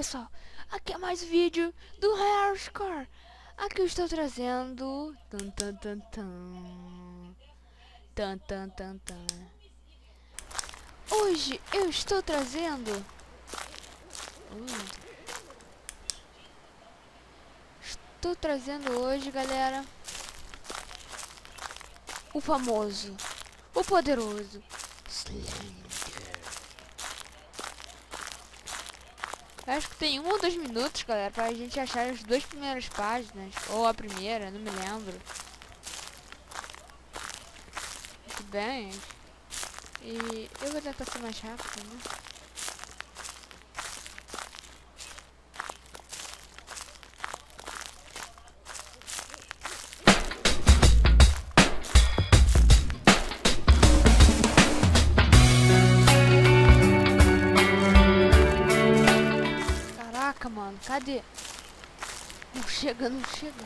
pessoal, aqui é mais vídeo do Hardcore. Aqui eu estou trazendo hoje eu estou trazendo hoje, galera, o famoso, o poderoso Slender. Eu acho que tem 1 ou 2 minutos, galera, pra gente achar as 2 primeiras páginas. Ou a primeira, não me lembro. Muito bem. E eu vou tentar ser mais rápido, né? Caraca, mano, cadê? Não chega, não chega.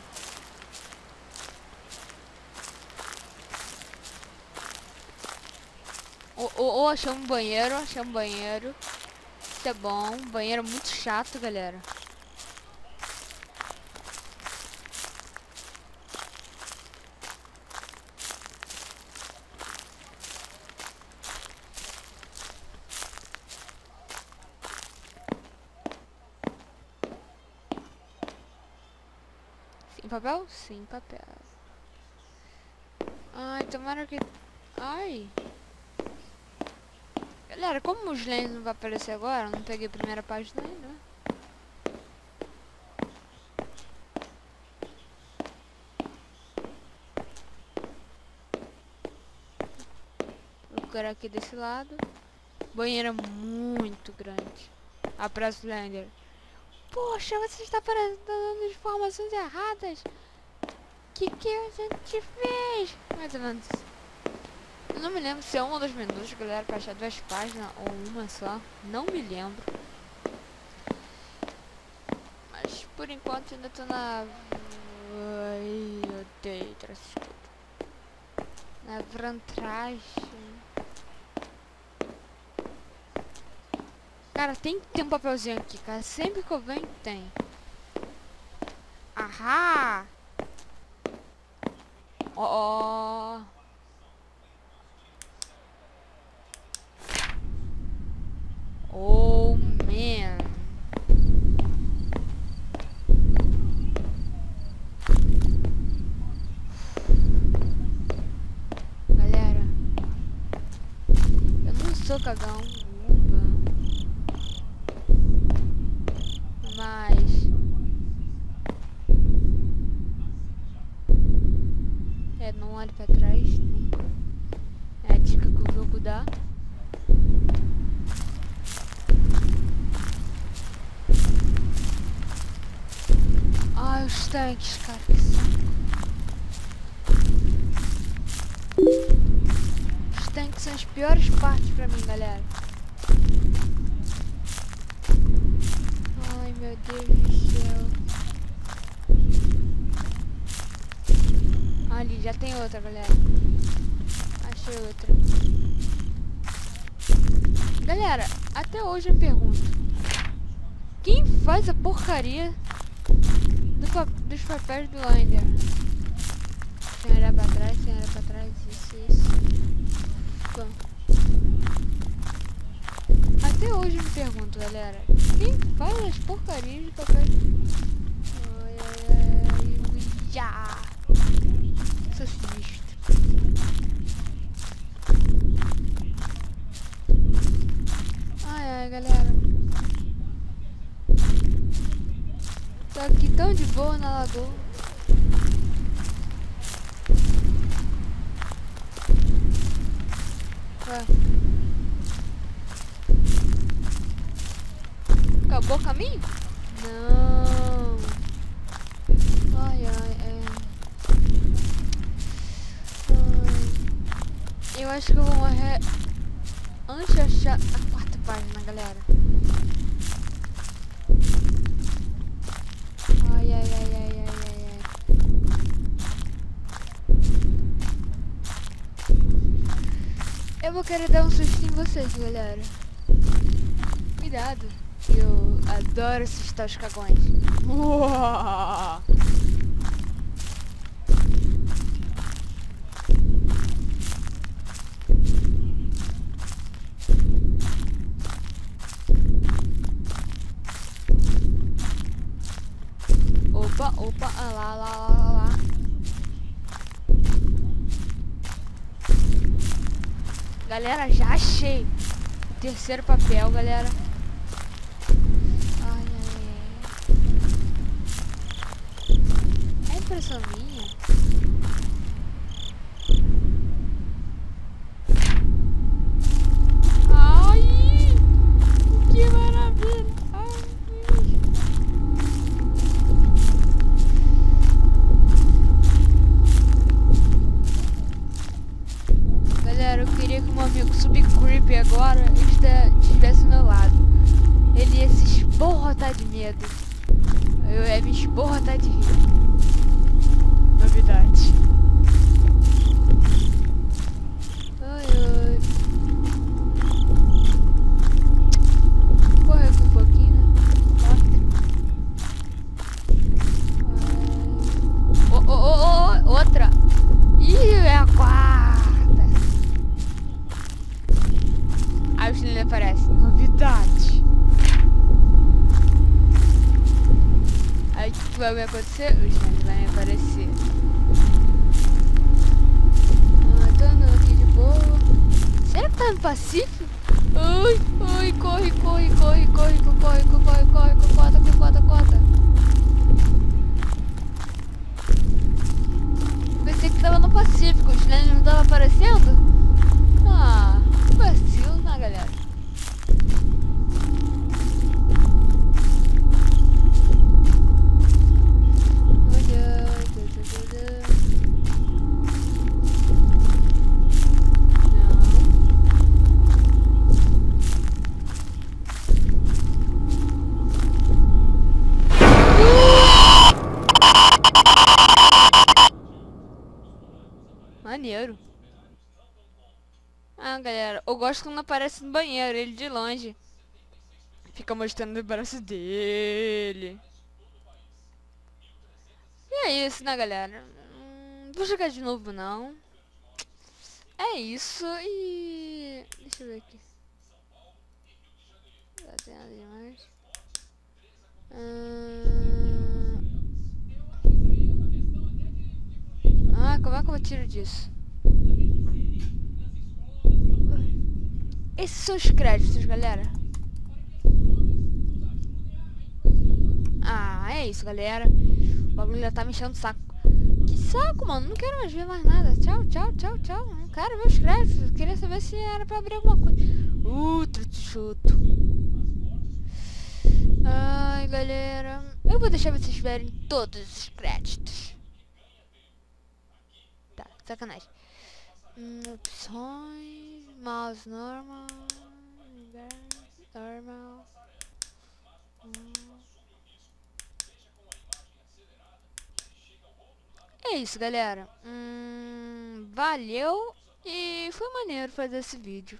Achei um banheiro, Isso é bom, banheiro muito chato, galera. Sem papel? Sem papel. Ai, tomara que... Ai. Galera, como os lentes não vai aparecer agora, eu não peguei a primeira página ainda. Vou procurar aqui desse lado. Banheiro é muito grande. A Praça Slender. Poxa, você está dando informações erradas. Que a gente fez? Mais ou menos. Eu não me lembro se é 1 ou 2 minutos, galera, pra achar 2 páginas ou uma só. Não me lembro. Mas por enquanto ainda tô na... Ai, eu odeio traço tudo. Na vantagem. Cara, tem que ter um papelzinho aqui, cara. Sempre que eu venho tem. Ahá! Ó. Oh, man. Galera, eu não sou cagão. Mas não olhe pra trás nunca. É a dica que o jogo dá. Ai, os tanques, cara, que saco. Os tanques são as piores partes pra mim, galera. Ai, meu Deus do céu. Ali, já tem outra, galera. Achei outra. Galera, até hoje eu me pergunto: quem faz a porcaria dos papéis do Slender? Sem olhar pra trás, isso. Bom. Até hoje eu me pergunto, galera: quem faz as porcarias de papéis? Já! Sou sinistro. Ai, galera. Tô aqui tão de boa na lagoa. Ué. Acabou o caminho? Não. Ai. Eu acho que eu vou morrer antes de achar a 4ª página, galera. Ai. Eu vou querer dar um susto em vocês, galera. Cuidado. Eu adoro assustar os cagões. Uau! Opa, opa, ah, lá. Galera, já achei o terceiro papel, galera. Ai. É impressão minha? Ai, que maravilha. Ai. Galera, eu queria que o meu amigo Subcreepy agora estivesse ao meu lado. Ele ia se esporrotar de medo. Eu ia me esporrotar de rir. Novidade. Ai. Corre aqui um pouquinho, né? Corre. Outra. Ih, é a quarta. Aí o Slender aparece. Novidade. Aí o que vai me acontecer? O Slender vai me aparecer. Tô andando aqui de boa. Será que tá no Pacífico? Ai, corre. Cota. Pensei que tava no Pacífico, o Slender não tava aparecendo? Ah, vacilo, né, galera? Maneiro. Ah, galera, eu gosto quando aparece no banheiro, ele de longe. Fica mostrando o braço dele. E é isso, né, galera? Vou jogar de novo, não. É isso e... Deixa eu ver aqui. Não tem nada demais. Como é que eu tiro disso? Esses são os créditos, galera. É isso, galera. O bagulho já tá me enchendo o saco. Que saco, mano. Não quero mais ver mais nada. Tchau. Não quero ver os créditos. Eu queria saber se era pra abrir alguma coisa. Chuto. Ai, galera. Eu vou deixar vocês verem todos os créditos. Tá, sacanagem. Opções. Mouse normal. Normal. É isso, galera. Valeu. E foi maneiro fazer esse vídeo.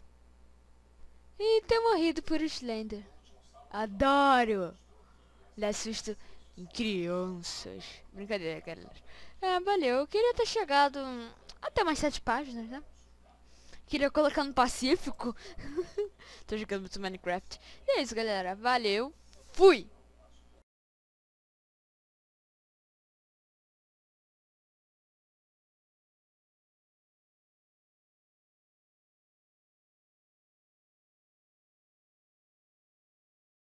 E ter morrido por Slender. Adoro. Dá susto em crianças. Brincadeira, galera. Valeu. Eu queria ter chegado até mais 7 páginas, né? Queria colocar no Pacífico. Tô jogando muito Minecraft. E é isso, galera. Valeu. Fui.